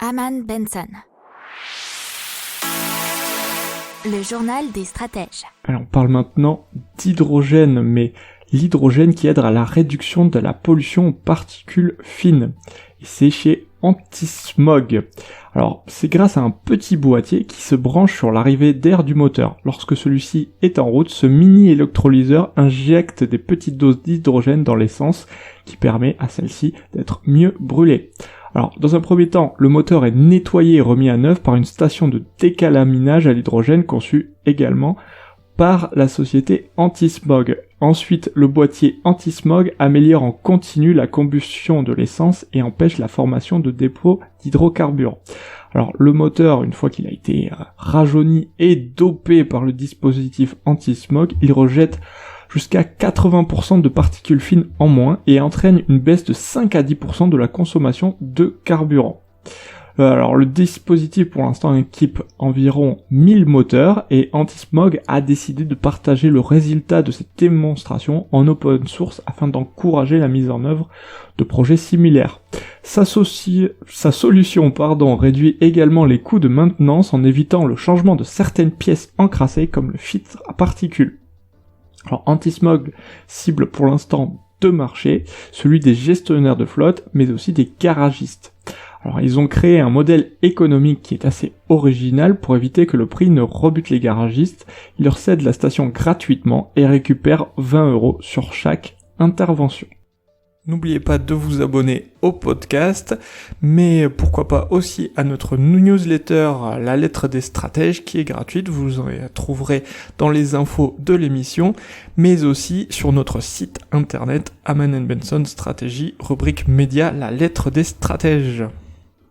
Aman Benson. Le journal des stratèges. Alors, on parle maintenant d'hydrogène, mais l'hydrogène qui aide à la réduction de la pollution aux particules fines. Et c'est chez Antismog. Alors, c'est grâce à un petit boîtier qui se branche sur l'arrivée d'air du moteur. Lorsque celui-ci est en route, ce mini-électrolyseur injecte des petites doses d'hydrogène dans l'essence qui permet à celle-ci d'être mieux brûlée. Alors, dans un premier temps, le moteur est nettoyé et remis à neuf par une station de décalaminage à l'hydrogène conçue également par la société Antismog. Ensuite, le boîtier Antismog améliore en continu la combustion de l'essence et empêche la formation de dépôts d'hydrocarbures. Alors, le moteur, une fois qu'il a été rajeuni et dopé par le dispositif Antismog, il rejette jusqu'à 80% de particules fines en moins et entraîne une baisse de 5 à 10% de la consommation de carburant. Alors le dispositif pour l'instant équipe environ 1000 moteurs et Antismog a décidé de partager le résultat de cette démonstration en open source afin d'encourager la mise en œuvre de projets similaires. Sa solution réduit également les coûts de maintenance en évitant le changement de certaines pièces encrassées comme le filtre à particules. Alors Antismog cible pour l'instant deux marchés, celui des gestionnaires de flotte mais aussi des garagistes. Alors ils ont créé un modèle économique qui est assez original pour éviter que le prix ne rebute les garagistes. Ils leur cèdent la station gratuitement et récupèrent 20 € sur chaque intervention. N'oubliez pas de vous abonner au podcast, mais pourquoi pas aussi à notre newsletter La Lettre des Stratèges qui est gratuite, vous en trouverez dans les infos de l'émission, mais aussi sur notre site internet Aman Benson Stratégie, rubrique média La Lettre des Stratèges.